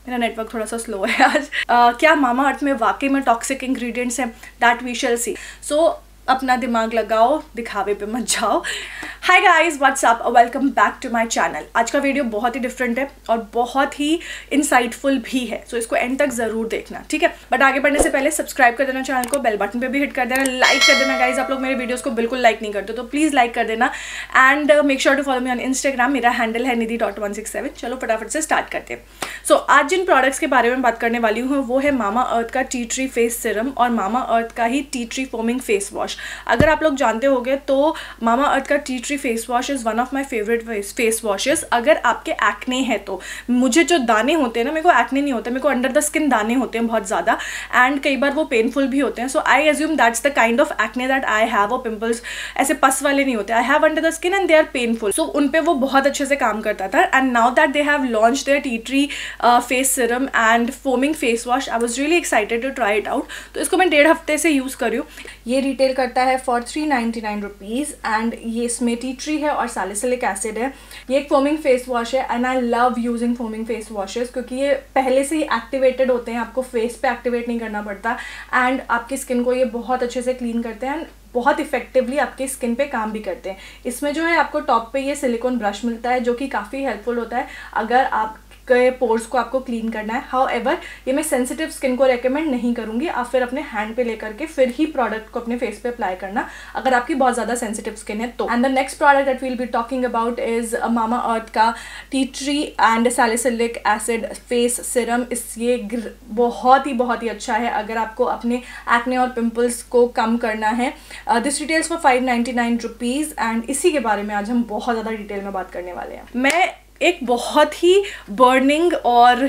मेरा नेटवर्क थोड़ा सा स्लो है आज। क्या मामा अर्थ में वाकई में टॉक्सिक इंग्रेडिएंट्स हैं? That we shall see. So अपना दिमाग लगाओ, दिखावे पे मत जाओ। Hi guys, what's up, welcome back to my channel. आज का वीडियो बहुत ही डिफरेंट है और बहुत ही इंसाइटफुल भी है, सो इसको एंड तक जरूर देखना, ठीक है। बट आगे बढ़ने से पहले सब्सक्राइब कर देना चैनल को, बेल बटन पे भी हिट कर देना, लाइक कर देना गाइज। आप लोग मेरे वीडियोस को बिल्कुल लाइक नहीं करते तो प्लीज लाइक कर देना and make sure to follow me on Instagram. मेरा हैंडल है निधि.167। चलो फटाफट से स्टार्ट करते हैं। सो आज जिन प्रोडक्ट्स के बारे में बात करने वाली हूँ वो है मामा अर्थ का टी ट्री फेस सिरम और मामा अर्थ का ही tea tree foaming face wash. अगर आप लोग जानते होंगे तो मामा अर्थ का tea tree face wash is one of my favourite face washes. अगर आपके एक्ने है तो, मुझे जो दाने होते हैं ना, मेरे को एक्ने नहीं होता, मेरे को अंडर द स्किन दाने होते हैं बहुत ज़्यादा एंड कई बार वो पेनफुल भी होते हैं। So I assume that's the kind of acne that I have. वो पिंपल्स ऐसे पस वाले नहीं होते, I have under the skin and they are painful. So उन पे वो बहुत अच्छे से काम करता था and now that they have launch their tea tree face serum and foaming face wash, I was really excited to try it out. तो इसको मैं 1.5 हफ्ते से यूज़ कर रही हूँ। ये रिटेल करता है फॉर 399 रुपीज़ एंड ये इसमें टी ट्री है और सैलिसिलिक एसिड है। ये एक फोमिंग फेस वॉश है and I love using foaming face washes क्योंकि ये पहले से ही एक्टिवेटेड होते हैं, आपको फेस पे एक्टिवेट नहीं करना पड़ता एंड आपकी स्किन को ये बहुत अच्छे से क्लीन करते हैं एंड बहुत इफेक्टिवली आपके स्किन पे काम भी करते हैं। इसमें जो है आपको टॉप पे ये सिलिकॉन ब्रश मिलता है जो कि काफ़ी हेल्पफुल होता है अगर आप के पोर्स को आपको क्लीन करना है। हाउएवर ये मैं सेंसिटिव स्किन को रेकमेंड नहीं करूँगी, आप फिर अपने हैंड पे लेकर के फिर ही प्रोडक्ट को अपने फेस पे अप्लाई करना अगर आपकी बहुत ज़्यादा सेंसिटिव स्किन है तो। And the next product that we'll be talking about is Mama Earth का tea tree and salicylic acid face serum. ये बहुत ही अच्छा है अगर आपको अपने एक्ने और पिम्पल्स को कम करना है। This retails for 599 rupees and इसी के बारे में आज हम बहुत ज़्यादा डिटेल में बात करने वाले हैं। मैं एक बहुत ही बर्निंग और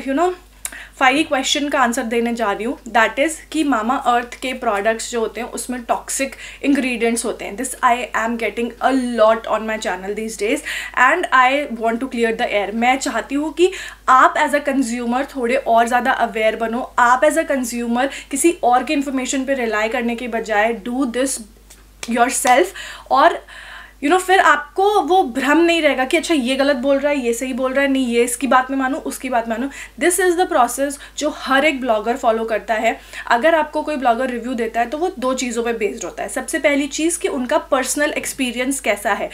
फायरी क्वेश्चन का आंसर देने जा रही हूँ, दैट इज़ कि मामा अर्थ के प्रोडक्ट्स जो होते हैं उसमें टॉक्सिक इंग्रेडिएंट्स होते हैं। This I am getting a lot on my channel these days and I want to clear the air. मैं चाहती हूँ कि आप एज अ कंज्यूमर थोड़े और ज़्यादा अवेयर बनो। आप एज अ कंज्यूमर किसी और के इन्फॉर्मेशन पे रिलाई करने के बजाय डू दिस योर सेल्फ और फिर आपको वो भ्रम नहीं रहेगा कि अच्छा ये गलत बोल रहा है, ये सही बोल रहा है, नहीं ये इसकी बात में मानूँ, उसकी बात मानूँ। दिस इज़ द प्रोसेस जो हर एक ब्लॉगर फॉलो करता है। अगर आपको कोई ब्लॉगर रिव्यू देता है तो वो 2 चीज़ों पे बेस्ड होता है। सबसे पहली चीज़ कि उनका पर्सनल एक्सपीरियंस कैसा है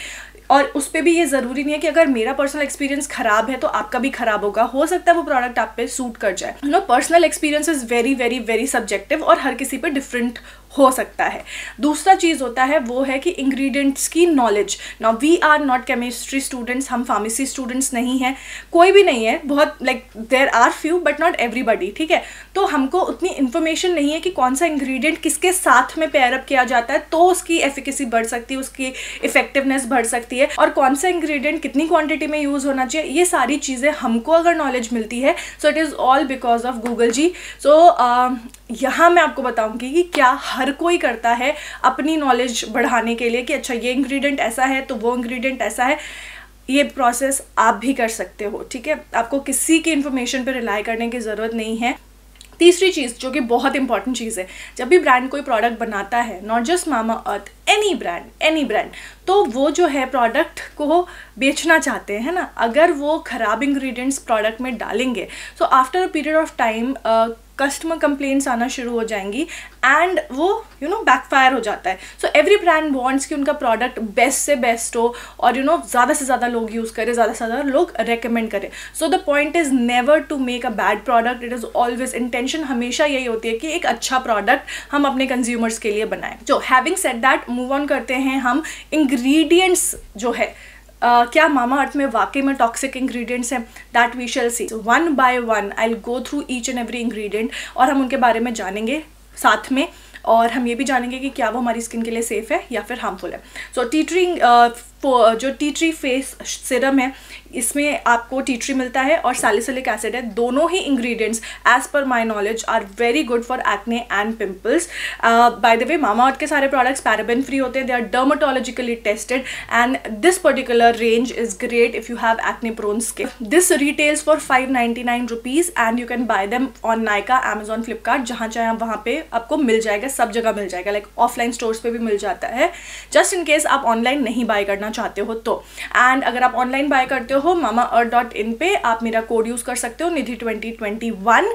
और उस पर भी ये ज़रूरी नहीं है कि अगर मेरा पर्सनल एक्सपीरियंस ख़राब है तो आपका भी ख़राब होगा। हो सकता है वो प्रोडक्ट आप पे सूट कर जाए। Personal experience is very subjective और हर किसी पे डिफरेंट हो सकता है। दूसरा चीज़ होता है वो है कि इंग्रेडिएंट्स की knowledge. Now we are not chemistry students, हम फार्मेसी स्टूडेंट्स नहीं हैं, कोई भी नहीं है, बहुत there are few but not everybody, ठीक है। तो हमको उतनी इन्फॉर्मेशन नहीं है कि कौन सा इंग्रेडिएंट किसके साथ में पेयर अप किया जाता है तो उसकी एफिकेसी बढ़ सकती है, उसकी इफेक्टिवनेस बढ़ सकती है और कौन सा इंग्रेडिएंट कितनी क्वांटिटी में यूज़ होना चाहिए। ये सारी चीज़ें हमको अगर नॉलेज मिलती है so it is all because of Google ji. So यहाँ मैं आपको बताऊंगी कि क्या हर कोई करता है अपनी नॉलेज बढ़ाने के लिए कि अच्छा ये इंग्रेडिएंट ऐसा है तो वो इंग्रेडिएंट ऐसा है। ये प्रोसेस आप भी कर सकते हो, ठीक है। आपको किसी की इन्फॉर्मेशन पे रिलाई करने की ज़रूरत नहीं है। तीसरी चीज़ जो कि बहुत इंपॉर्टेंट चीज़ है, जब भी ब्रांड कोई प्रोडक्ट बनाता है, not just mama earth, any brand, तो वो जो है प्रोडक्ट को बेचना चाहते हैं ना, अगर वो ख़राब इंग्रेडिएंट्स प्रोडक्ट में डालेंगे so after a period of time customer complaints आना शुरू हो जाएंगी एंड वो बैकफायर हो जाता है। सो एवरी ब्रांड वांट्स कि उनका प्रोडक्ट बेस्ट से बेस्ट हो और ज़्यादा से ज़्यादा लोग यूज़ करें, ज़्यादा से ज़्यादा लोग रेकमेंड करें। So the point is never to make a bad product, it is always intention हमेशा यही होती है कि एक अच्छा प्रोडक्ट हम अपने कंज्यूमर्स के लिए बनाएं। जो having said that, move on करते हैं हम इंग्रेडिएंट्स जो है क्या मामा अर्थ में वाकई में टॉक्सिक इंग्रेडिएंट्स हैं? That we shall see. One by one I will go through each and every ingredient और हम उनके बारे में जानेंगे साथ में और हम ये भी जानेंगे कि क्या वो हमारी स्किन के लिए सेफ़ है या फिर हार्मफुल है। सो टी ट्री जो टी ट्री फेस सिरम है इसमें आपको टी ट्री मिलता है और सैलिसिलिक एसिड है। दोनों ही ingredients as per my knowledge are very good for acne and pimples. By the way Mama Earth के सारे प्रोडक्ट्स पैराबेन फ्री होते हैं, they are dermatologically tested and this particular range is great if you have acne prone skin. This retails for 599 rupees and you can buy them on Nykaa, Amazon, Flipkart, जहाँ चाहे वहाँ पे आपको मिल जाएगा, सब जगह मिल जाएगा। लाइक ऑफलाइन स्टोर्स पे भी मिल जाता है, जस्ट इन केस आप ऑनलाइन नहीं बाय करना चाहते हो तो। एंड अगर आप ऑनलाइन बाय करते हो mamaearth.in पे आप मेरा कोड यूज़ कर सकते हो निधि2021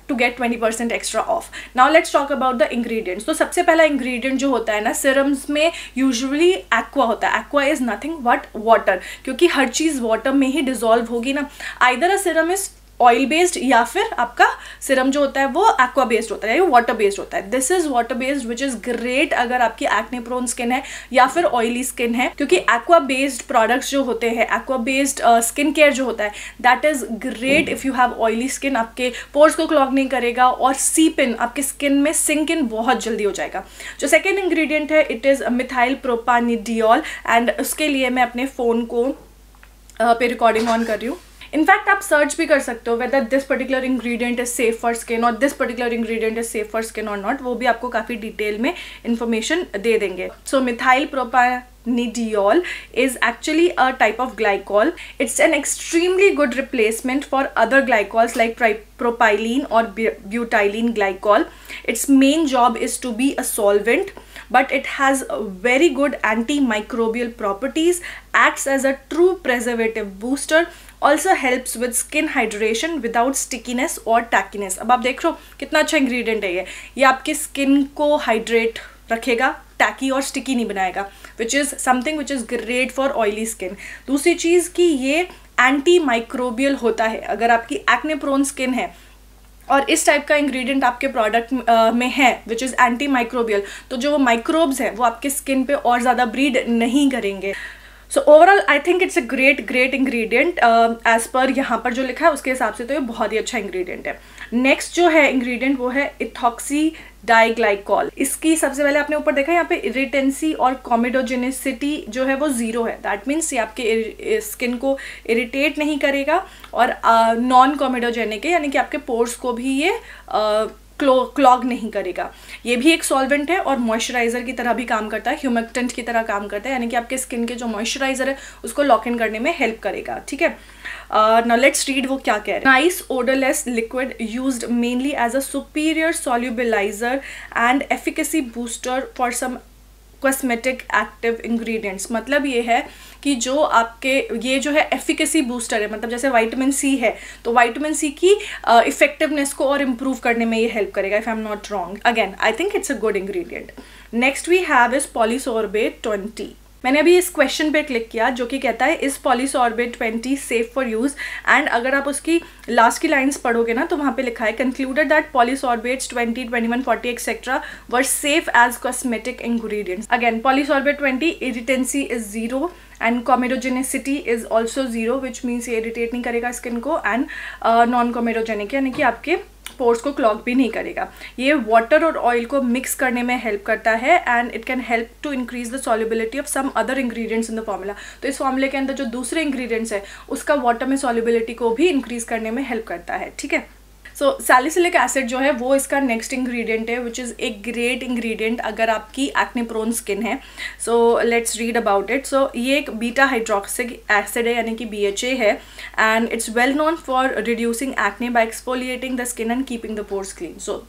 to get 20% extra off. Now let's talk about the ingredients. तो सबसे पहला ingredient जो होता है ना serums में usually aqua होता है. Aqua is nothing but water, क्योंकि हर चीज़ water में ही dissolve होगी ना. Either a serum is oil based या फिर आपका सिरम जो होता है वो एक्वा बेस्ड होता है या वाटर बेस्ड होता है. This is water based which is great अगर आपकी एक्ने प्रोन स्किन है या फिर ऑयली स्किन है, क्योंकि एक्वा बेस्ड प्रोडक्ट्स जो होते हैं, एक्वा बेस्ड स्किन केयर जो होता है, that is great if you have oily skin. आपके पोर्स को क्लॉग नहीं करेगा और सीप इन, आपके स्किन में सिंक इन बहुत जल्दी हो जाएगा. जो सेकेंड इंग्रेडिएंट है इट इज मिथाइल प्रोपानिडियोल एंड उसके लिए मैं अपने फ़ोन को पे रिकॉर्डिंग ऑन कर रही हूँ. इनफैक्ट आप सर्च भी कर सकते हो whether this particular ingredient is safe for skin और this particular ingredient is safe for skin और नॉट. वो भी आपको काफ़ी डिटेल में इंफॉर्मेशन दे देंगे. So methyl propanediol is actually a type of glycol. It's an extremely good replacement for other glycols like propylene or butylene glycol. Its main job is to be a solvent, but it has very good antimicrobial properties, acts as a true preservative booster, also helps with skin hydration without stickiness or tackiness. अब आप देख रहे हो कितना अच्छा ingredient है ये आपकी स्किन को हाइड्रेट रखेगा, टैकी और स्टिकी नहीं बनाएगा, which is something which is great for oily skin. दूसरी चीज़ कि ये एंटी माइक्रोबियल होता है. अगर आपकी एक्ने प्रोन स्किन है और इस टाइप का इंग्रेडिएंट आपके प्रोडक्ट में है विच इज़ एंटी माइक्रोबियल, तो जो माइक्रोब्स हैं वो आपके स्किन पे और ज़्यादा ब्रीड नहीं करेंगे. So overall I think it's a great ingredient as per यहाँ पर जो लिखा है उसके हिसाब से तो ये बहुत ही अच्छा इंग्रेडिएंट है. नेक्स्ट जो है इंग्रेडिएंट वो है इथॉक्सी डाइग्लाइकॉल. इसकी सबसे पहले आपने ऊपर देखा यहाँ पे इरिटेंसी और कॉमेडोजेनिसिटी जो है वो 0 है. दैट मीन्स ये आपके स्किन को इरिटेट नहीं करेगा और नॉन कॉमेडोजेनिक है, यानी कि आपके पोर्स को भी ये क्लॉग नहीं करेगा. ये भी एक सॉल्वेंट है और मॉइस्चराइजर की तरह भी काम करता है, ह्यूमेक्टेंट की तरह काम करता है, यानी कि आपके स्किन के जो मॉइस्चराइजर है उसको लॉक इन करने में हेल्प करेगा. ठीक है, नाउ लेट्स रीड वो क्या कह रहे हैं. Nice odourless liquid used mainly as a superior solubiliser and efficacy booster for some cosmetic active ingredients. मतलब ये है कि जो आपके ये जो है एफिकेसी बूस्टर है, मतलब जैसे विटामिन सी है तो विटामिन सी की इफेक्टिवनेस को और इम्प्रूव करने में ये हेल्प करेगा, if I am not wrong. Again I think it's a good ingredient. Next we have is polysorbate 20. मैंने अभी इस क्वेश्चन पे क्लिक किया जो कि कहता है इस polysorbate 20 safe for use, and अगर आप उसकी लास्ट की लाइंस पढ़ोगे ना तो वहाँ पे लिखा है concluded that polysorbates 20, 21, 40 etcetera were safe as cosmetic ingredients. Again polysorbate 20 irritancy is 0 and comedogenicity is also 0 which means ये इरिटेट नहीं करेगा स्किन को, एंड नॉन कॉमेडोजेनिक यानी कि आपके पोर्स को क्लॉग भी नहीं करेगा. ये वाटर और ऑयल को मिक्स करने में हेल्प करता है and it can help to increase the solubility of some other ingredients in the formula. तो इस फॉर्मूले के अंदर जो दूसरे इंग्रेडिएंट्स है उसका वाटर में सॉल्युबिलिटी को भी इंक्रीज करने में हेल्प करता है. ठीक है, सो सैलिसिलिक एसिड जो है वो इसका नेक्स्ट इंग्रेडिएंट है which is a great ingredient अगर आपकी एक्ने प्रोन स्किन है. So let's read about it. So ये एक बीटा हाइड्रोक्सिक एसिड है यानी कि BHA है, and it's well known for reducing acne by exfoliating the skin and keeping the pores clean. So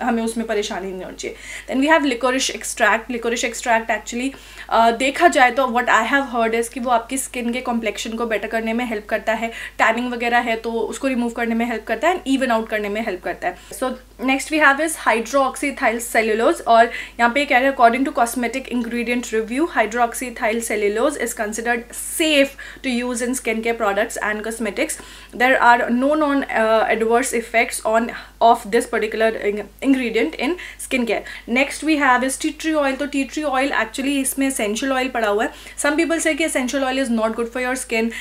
हमें उसमें परेशानी नहीं होनी चाहिए. Then we have liquorice extract. Liquorice extract actually देखा जाए तो what I have heard is कि वो आपकी स्किन के कॉम्प्लेक्शन को बेटर करने में हेल्प करता है, टैनिंग वगैरह है तो उसको रिमूव करने में हेल्प करता है एंड इवन आउट करने में हेल्प करता है. So next we have is hydroxyethyl cellulose, और यहाँ पे कह रहे हैं according to cosmetic ingredient review hydroxyethyl cellulose is considered safe to use in skin care products and cosmetics. There are no known adverse effects on of this particular ingredient in skincare. Next we have is tea tree oil. तो tea tree oil actually इसमें essential oil पड़ा हुआ है. Some people say कि essential oil is not good for your skin.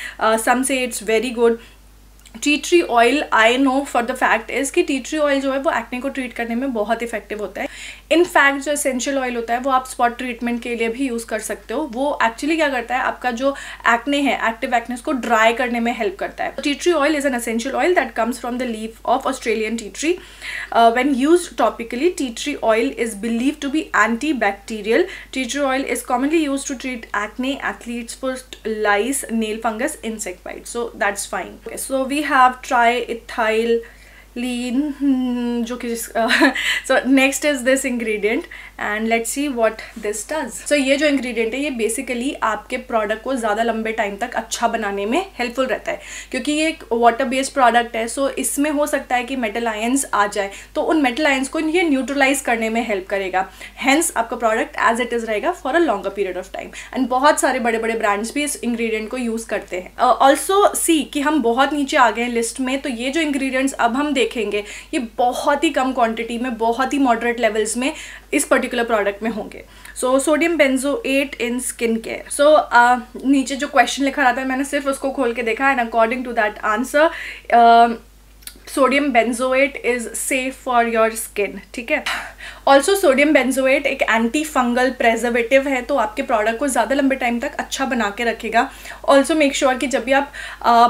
Some say it's very good. T tree oil I know for the fact is कि T tree oil जो है वो acne को treat करने में बहुत इफेक्टिव होता है. इनफैक्ट जो एसेंशियल ऑयल होता है वो आप स्पॉट ट्रीटमेंट के लिए भी यूज़ कर सकते हो. वो एक्चुअली क्या करता है, आपका जो एक्ने है एक्टिव एक्ने को ड्राई करने में हेल्प करता है. Tea tree oil is an essential oil that comes from the leaf of Australian tea tree. When used topically tea tree oil is believe to be anti bacterial. Tea tree oil is commonly use to treat acne, athlete's foot, lice, nail fungus, insect bites. So that's fine. Okay, so we have triethyl लीन जो कि so next is this ingredient and let's see what this does. So ये जो ingredient है ये basically आपके product को ज़्यादा लंबे टाइम तक अच्छा बनाने में हेल्पफुल रहता है, क्योंकि ये एक वाटर बेस्ड प्रोडक्ट है। सो इसमें हो सकता है कि मेटल आयंस आ जाए, तो उन मेटल आयंस को ये न्यूट्रलाइज करने में हेल्प करेगा। हेंस आपका प्रोडक्ट एज इट इज़ रहेगा for a longer period of time. And बहुत सारे बड़े बड़े ब्रांड्स भी इस इंग्रेडिएंट को यूज़ करते हैं। ऑल्सो सी कि हम बहुत नीचे आ गए हैं लिस्ट में, तो ये जो इंग्रेडिएंट्स अब हम देखेंगे ये बहुत ही कम क्वांटिटी में, बहुत ही मॉडरेट लेवल्स में इस पर्टिकुलर प्रोडक्ट में होंगे। सो सोडियम बेंजोएट इन स्किन केयर। सो नीचे जो क्वेश्चन लिखा रहता है मैंने सिर्फ उसको खोल के देखा, and according to that answer sodium benzoate is safe for your skin. ठीक है। ऑल्सो सोडियम बेंजोएट एक एंटी फंगल प्रेजर्वेटिव है, तो आपके प्रोडक्ट को ज़्यादा लंबे टाइम तक अच्छा बना के रखेगा। ऑल्सो मेक श्योर कि जब भी आप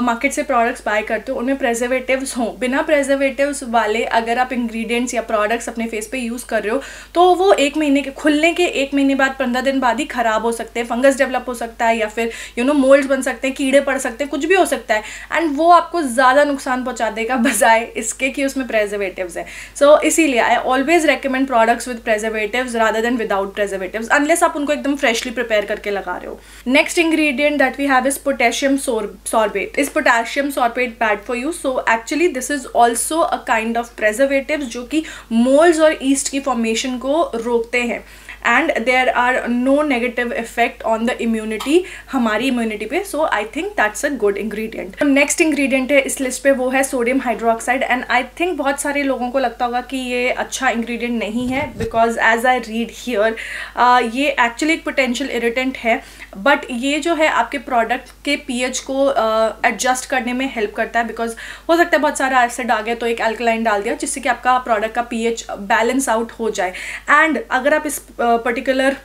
मार्केट से प्रोडक्ट्स बाय करते हो उनमें प्रेजर्वेटिव्स हों। बिना प्रेजर्वेटिव्स वाले अगर आप इंग्रेडिएंट्स या प्रोडक्ट्स अपने फेस पे यूज़ कर रहे हो तो वो 1 महीने के खुलने के 1 महीने बाद 15 दिन बाद ही ख़राब हो सकते हैं, फंगस डेवलप हो सकता है, या फिर मोल्ड्स बन सकते हैं, कीड़े पड़ सकते हैं, कुछ भी हो सकता है, एंड वो आपको ज़्यादा नुकसान पहुँचा देगा बजाय इसके कि उसमें प्रेजर्वेटिव्स है। सो इसीलिए I always recommend products with preservatives rather than without preservatives, unless आप उनको एकदम freshly prepare करके लगा रहे हो। Next ingredient that we have is potassium sorbate. Is potassium sorbate bad for you? So actually this is also a kind of preservative जो कि molds और yeast की formation को रोकते हैं, and there are no negative effect on the immunity, हमारी immunity पे। So I think that's a good ingredient. Next ingredient है इस लिस्ट पे वो है sodium hydroxide, and I think बहुत सारे लोगों को लगता होगा कि ये अच्छा इंग्रेडिएंट नहीं है, because as I read here ये एक्चुअली एक पोटेंशियल इरिटेंट है, बट ये जो है आपके प्रोडक्ट के पीएच को एडजस्ट करने में हेल्प करता है। बिकॉज हो सकता है बहुत सारा एसिड आ गया तो एक अल्कलाइन डाल दिया जिससे कि आपका प्रोडक्ट का पीएच बैलेंस आउट हो जाए। एंड अगर आप इस पर्टिकुलर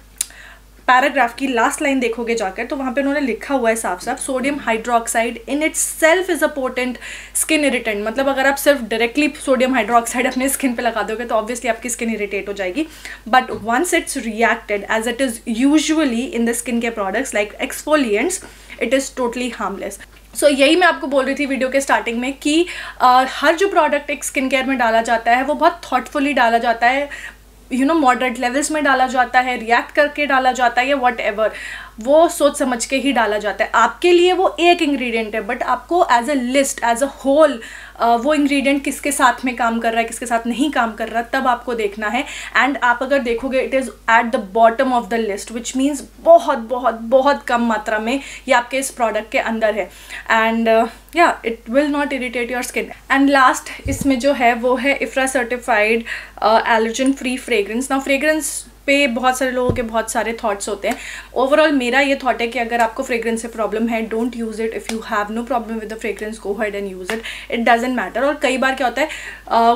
पैराग्राफ की लास्ट लाइन देखोगे जाकर तो वहाँ पे उन्होंने लिखा हुआ है साफ साफ, sodium hydroxide in its self is a potent skin irritant. मतलब अगर आप सिर्फ डायरेक्टली सोडियम हाइड्रोक्साइड अपने स्किन पे लगा दोगे तो ऑब्वियसली आपकी स्किन इरिटेट हो जाएगी, but once it's reacted as it is usually in the skin care products like exfoliants, it is totally harmless. So यही मैं आपको बोल रही थी वीडियो के स्टार्टिंग में कि हर जो प्रोडक्ट एक स्किन केयर में डाला जाता है वो बहुत थॉटफुली डाला जाता है, मॉडरेट लेवल्स में डाला जाता है, रिएक्ट करके डाला जाता है, या वट एवर, वो सोच समझ के ही डाला जाता है। आपके लिए वो एक इंग्रेडिएंट है, बट आपको as a list, as a whole वो इंग्रेडिएंट किसके साथ में काम कर रहा है, किसके साथ नहीं काम कर रहा, तब आपको देखना है। एंड आप अगर देखोगे it is at the bottom of the list, which means बहुत बहुत बहुत कम मात्रा में ये आपके इस प्रोडक्ट के अंदर है, एंड या it will not irritate your skin. And last इसमें जो है वो है IFRA certified allergen free fragrance. Now fragrance पे बहुत सारे लोगों के बहुत सारे थॉट्स होते हैं। ओवरऑल मेरा ये थॉट है कि अगर आपको फ्रेग्रेंस से प्रॉब्लम है, don't use it. If you have no problem with the fragrance, go ahead and use it, it doesn't matter. और कई बार क्या होता है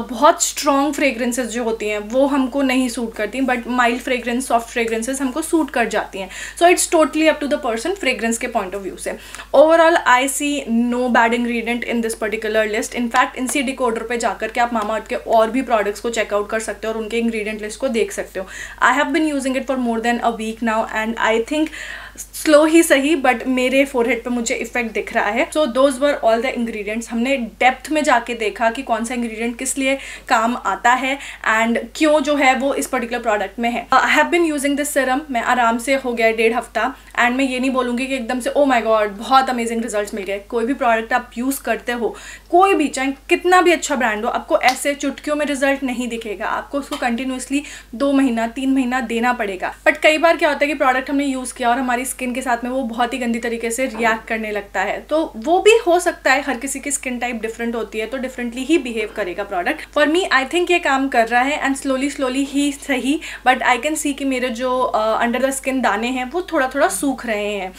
बहुत स्ट्रॉन्ग फ्रेग्रेंसेस जो होती हैं वो हमको नहीं सूट करती, but mild fragrance, soft fragrances हमको सूट कर जाती हैं। So it's totally up to the person fragrance के पॉइंट ऑफ व्यू से। Overall I see no bad ingredient in this particular list. In fact INCI decoder पे जाकर के आप मामाअर्थ के और भी प्रोडक्ट्स को चेकआउट कर सकते हो और उनके इंग्रेडिएंट लिस्ट को देख सकते हो। I have been using it for more than a week now and I think slow ही सही बट मेरे फोरहेड पे मुझे इफेक्ट दिख रहा है। So those were all the ingredients. हमने डेप्थ में जाके देखा कि कौन सा इंग्रेडिएंट किस लिए काम आता है एंड क्यों जो है वो इस पर्टिकुलर प्रोडक्ट में है। आई have been using this serum, मैं आराम से हो गया 1.5 हफ्ता, एंड मैं ये नहीं बोलूँगी कि एकदम से ओ माई गॉड बहुत अमेजिंग रिजल्ट्स मिल गए। कोई भी प्रोडक्ट आप यूज़ करते हो, कोई भी, चाहे कितना भी अच्छा ब्रांड हो, आपको ऐसे चुटकियों में रिजल्ट नहीं दिखेगा। आपको उसको कंटिन्यूसली 2 महीना 3 महीना देना पड़ेगा। बट कई बार क्या होता है कि प्रोडक्ट हमने यूज़ किया और हमारी स्किन के साथ में वो बहुत ही गंदी तरीके से रिएक्ट करने लगता है, तो वो भी हो सकता है। हर किसी की स्किन टाइप डिफरेंट होती है तो डिफरेंटली ही बिहेव करेगा product. For me I think ये काम कर रहा है एंड स्लोली ही सही, बट आई कैन सी कि मेरे जो अंडर द स्किन दाने हैं वो थोड़ा थोड़ा सूख रहे हैं।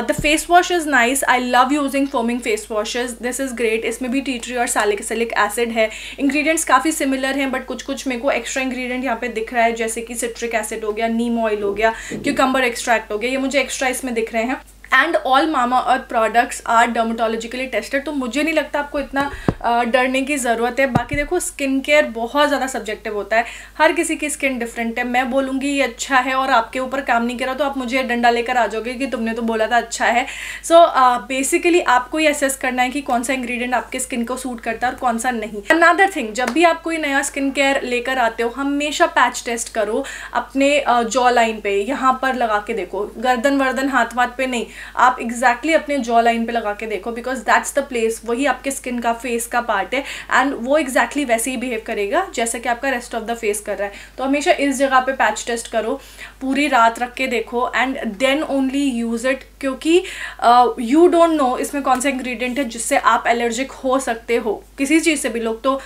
The face wash is nice, I love using foaming face washes, this is great. इसमें भी टी ट्री और सैलिसिलिक एसिड है। इंग्रेडिएंट्स काफ़ी सिमिलर हैं बट कुछ कुछ मेरे को एक्स्ट्रा इंग्रेडिएंट यहाँ पे दिख रहा है, जैसे कि सिट्रिक एसिड हो गया, नीम ऑयल हो गया, क्यूकम्बर एक्सट्रैक्ट हो गया, ये मुझे एक्स्ट्रा इसमें दिख रहे हैं। And all Mamaearth products are dermatologically tested. तो मुझे नहीं लगता आपको इतना डरने की ज़रूरत है। बाकी देखो स्किन केयर बहुत ज़्यादा सब्जेक्टिव होता है, हर किसी की स्किन डिफरेंट है। मैं बोलूँगी ये अच्छा है और आपके ऊपर काम नहीं करा तो आप मुझे डंडा लेकर आ जाओगे कि तुमने तो बोला था अच्छा है। सो बेसिकली आपको ये असेस करना है कि कौन सा इंग्रेडिएंट आपके स्किन को सूट करता है और कौन सा नहीं। अनदर थिंग, जब भी आप कोई नया स्किन केयर लेकर आते हो हमेशा पैच टेस्ट करो अपने जॉ लाइन पे, यहाँ पर लगा के देखो, गर्दन वर्दन हाथ वाथ पे नहीं, आप एग्जैक्टली अपने जॉ लाइन पे लगा के देखो, बिकॉज दैट्स द प्लेस, वही आपके स्किन का फेस का पार्ट है एंड वो एग्जैक्टली वैसे ही बिहेव करेगा जैसे कि आपका रेस्ट ऑफ द फेस कर रहा है। तो हमेशा इस जगह पे पैच टेस्ट करो, पूरी रात रख के देखो and then only use it, क्योंकि यू डोंट नो इसमें कौन सा इंग्रेडिएंट है जिससे आप एलर्जिक हो सकते हो। किसी चीज़ से भी, लोग तो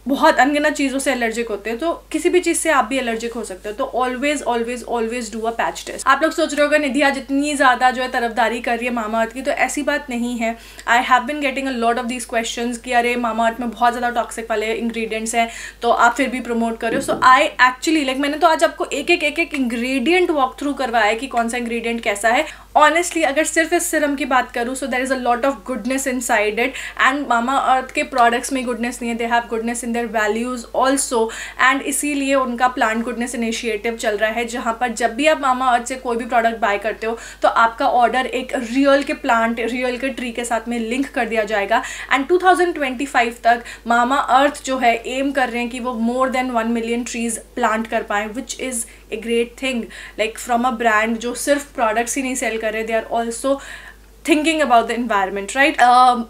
बहुत अनगिनत चीज़ों से एलर्जिक होते हैं, तो किसी भी चीज़ से आप भी एलर्जिक हो सकते हो। तो always always always do a patch test. आप लोग सोच रहे होगा निधि आज इतनी ज़्यादा जो है तरफदारी कर रही है मामा अर्थ की, तो ऐसी बात नहीं है। आई have been getting a lot of these questions कि अरे मामा अर्थ में बहुत ज़्यादा टॉक्सिक वाले इंग्रेडिएंट्स हैं तो आप फिर भी प्रमोट कर रहे हो। सो आई एक्चुअली मैंने तो आज आपको एक एक इंग्रेडिएंट वॉक थ्रू करवाया है कि कौन सा इंग्रेडिएंट कैसा है। ऑनेस्टली अगर सिर्फ इस सिरम की बात करूँ so there is a lot of goodness inside it, and Mama Earth के प्रोडक्ट्स में गुडनेस नहीं है, they have goodness in their values also, and इसीलिए उनका प्लांट गुडनेस इनिशिएटिव चल रहा है, जहाँ पर जब भी आप मामा अर्थ से कोई भी प्रोडक्ट बाय करते हो तो आपका ऑर्डर एक रियल के प्लांट, रियल के ट्री के साथ में लिंक कर दिया जाएगा। एंड 2025 तक मामा अर्थ जो है एम कर रहे हैं कि वो more than 1 million trees plant कर पाएँ, which is a great thing. Like from a brand जो सिर्फ प्रोडक्ट्स ही नहीं सेल कर रहे, they are also thinking about the environment, right?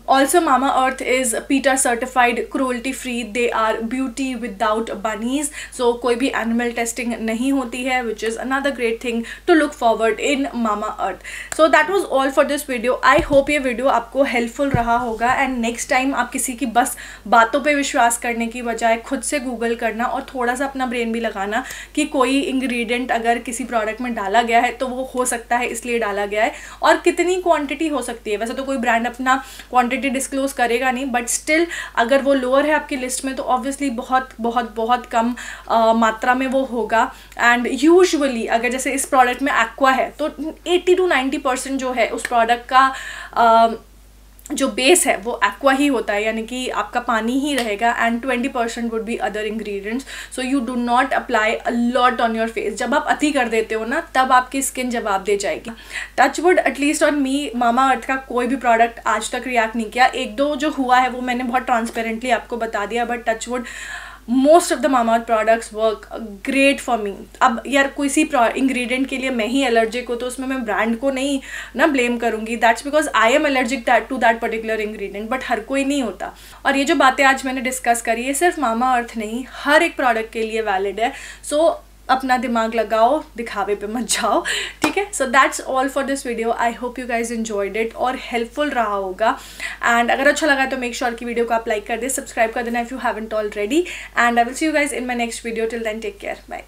Also Mama Earth is PETA certified, cruelty free, they are beauty without bunnies, so कोई भी animal testing नहीं होती है, which is another great thing to look forward in Mama Earth. So that was all for this video. I hope ये video आपको helpful रहा होगा and next time आप किसी की बस बातों पे विश्वास करने की बजाय खुद से गूगल करना और थोड़ा सा अपना ब्रेन भी लगाना कि कोई इंग्रेडिएंट अगर किसी प्रोडक्ट में डाला गया है तो वो हो सकता है इसलिए डाला गया है और कितनी क्वांटिटी हो सकती है। वैसे तो कोई ब्रांड अपना क्वांटिटी डिस्क्लोज करेगा नहीं, बट स्टिल अगर वो लोअर है आपकी लिस्ट में तो ऑब्वियसली बहुत बहुत बहुत कम मात्रा में वो होगा। एंड यूजुअली अगर जैसे इस प्रोडक्ट में एक्वा है तो 80 to 90% जो है उस प्रोडक्ट का जो बेस है वो एक्वा ही होता है, यानी कि आपका पानी ही रहेगा, and 20% would be other ingredients. So you do not apply a lot on your face. जब आप अति कर देते हो ना तब आपकी स्किन जवाब दे जाएगी। Touch wood at least on me Mama Earth का कोई भी प्रोडक्ट आज तक रिएक्ट नहीं किया। एक दो जो हुआ है वो मैंने बहुत ट्रांसपेरेंटली आपको बता दिया, but touch wood most of the mama earth products work great for me. अब यार किसी इंग्रेडिएंट के लिए मैं ही एलर्जिक हूँ तो उसमें मैं ब्रांड को नहीं ना ब्लेम करूँगी, that's because I am allergic to that particular ingredient, but हर कोई नहीं होता। और ये जो बातें आज मैंने डिस्कस करी है सिर्फ मामा अर्थ नहीं, हर एक प्रोडक्ट के लिए वैलिड है। सो अपना दिमाग लगाओ, दिखावे पे मत जाओ, ठीक है। So that's all for this video. I hope you guys enjoyed it और हेल्पफुल रहा होगा। एंड अगर अच्छा लगा तो मेक श्योर की वीडियो को आप लाइक कर दे, सब्सक्राइब कर देना if you haven't already, and I will see you guys in my next video. Till then take care, bye.